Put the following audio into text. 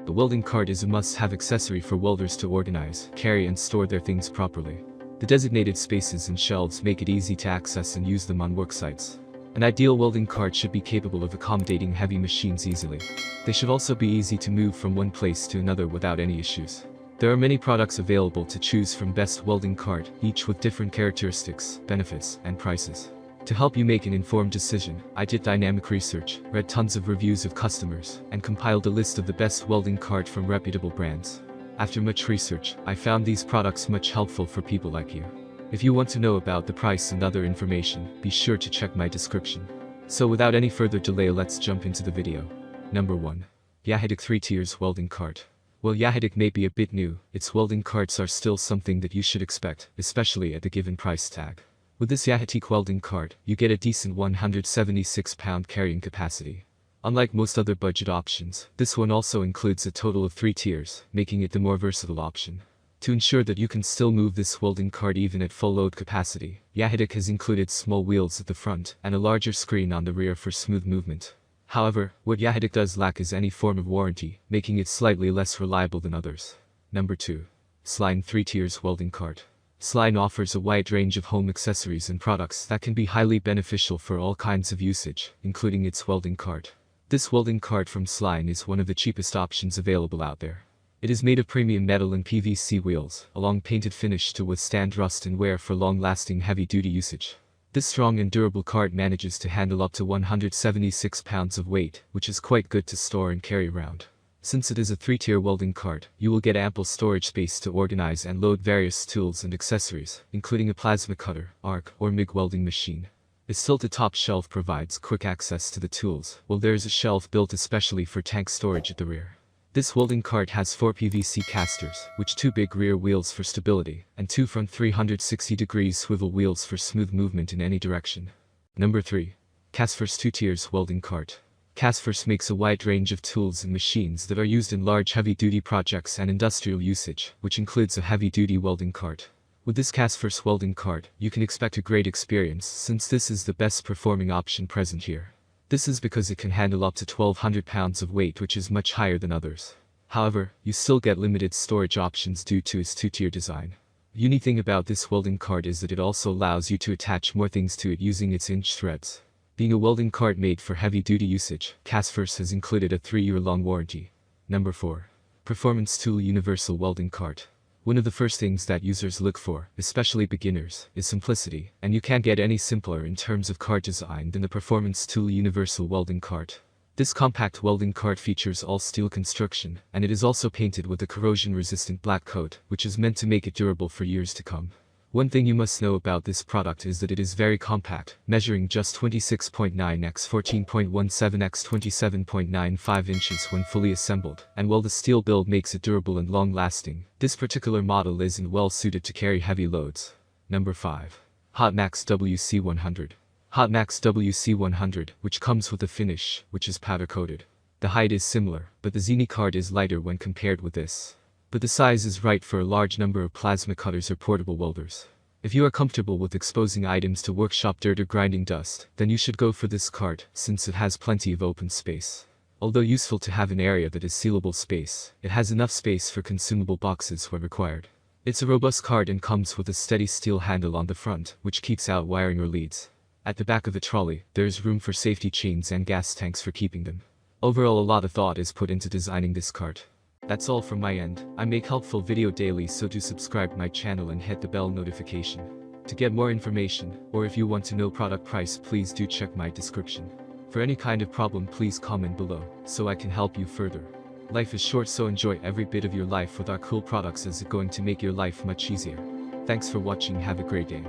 The welding cart is a must-have accessory for welders to organize, carry and store their things properly. The designated spaces and shelves make it easy to access and use them on work sites. An ideal welding cart should be capable of accommodating heavy machines easily. They should also be easy to move from one place to another without any issues. There are many products available to choose from best welding cart, each with different characteristics, benefits, and prices. To help you make an informed decision, I did dynamic research, read tons of reviews of customers, and compiled a list of the best welding cart from reputable brands. After much research, I found these products much helpful for people like you. If you want to know about the price and other information, be sure to check my description. So without any further delay, let's jump into the video. Number 1. Yahidic 3 Tiers Welding Cart. While Yahidic may be a bit new, its welding carts are still something that you should expect, especially at the given price tag. With this Yahidic welding cart, you get a decent 176-pound carrying capacity. Unlike most other budget options, this one also includes a total of 3 tiers, making it the more versatile option. To ensure that you can still move this welding cart even at full load capacity, Yahidic has included small wheels at the front and a larger screen on the rear for smooth movement. However, what Yahidic does lack is any form of warranty, making it slightly less reliable than others. Number 2. Sline 3 Tiers Welding Cart. Sline offers a wide range of home accessories and products that can be highly beneficial for all kinds of usage, including its welding cart. This welding cart from Sline is one of the cheapest options available out there. It is made of premium metal and PVC wheels, along painted finish to withstand rust and wear for long-lasting heavy-duty usage. This strong and durable cart manages to handle up to 176 pounds of weight, which is quite good to store and carry around. Since it is a 3-tier welding cart, you will get ample storage space to organize and load various tools and accessories, including a plasma cutter, arc, or MIG welding machine. Its tilted top shelf provides quick access to the tools, while there is a shelf built especially for tank storage at the rear. This welding cart has 4 PVC casters, which 2 big rear wheels for stability, and 2 front 360-degree swivel wheels for smooth movement in any direction. Number 3. Casforce 2 Tiers Welding Cart. Casforce makes a wide range of tools and machines that are used in large heavy-duty projects and industrial usage, which includes a heavy-duty welding cart. With this Casforce welding cart, you can expect a great experience since this is the best performing option present here. This is because it can handle up to 1,200 pounds of weight, which is much higher than others. However, you still get limited storage options due to its 2-tier design. The unique thing about this welding cart is that it also allows you to attach more things to it using its inch threads. Being a welding cart made for heavy-duty usage, Casforce has included a 3-year-long warranty. Number 4. Performance Tool Universal Welding Cart. One of the first things that users look for, especially beginners, is simplicity, and you can't get any simpler in terms of cart design than the Performance Tool Universal Welding Cart. This compact welding cart features all-steel construction, and it is also painted with a corrosion-resistant black coat, which is meant to make it durable for years to come. One thing you must know about this product is that it is very compact, measuring just 26.9 x 14.17 x 27.95 inches when fully assembled, and while the steel build makes it durable and long-lasting, this particular model isn't well suited to carry heavy loads. Number 5. Hotmax WC100. Hotmax WC100, which comes with a finish, which is powder-coated. The height is similar, but the Zini cart is lighter when compared with this. But the size is right for a large number of plasma cutters or portable welders. If you are comfortable with exposing items to workshop dirt or grinding dust, then you should go for this cart, since it has plenty of open space. Although useful to have an area that is sealable space, it has enough space for consumable boxes where required. It's a robust cart and comes with a steady steel handle on the front, which keeps out wiring or leads. At the back of the trolley, there is room for safety chains and gas tanks for keeping them. Overall, a lot of thought is put into designing this cart. That's all from my end. I make helpful video daily, so do subscribe my channel and hit the bell notification. To get more information, or if you want to know product price, please do check my description. For any kind of problem, please comment below, so I can help you further. Life is short, so enjoy every bit of your life with our cool products, as it's going to make your life much easier. Thanks for watching, have a great day.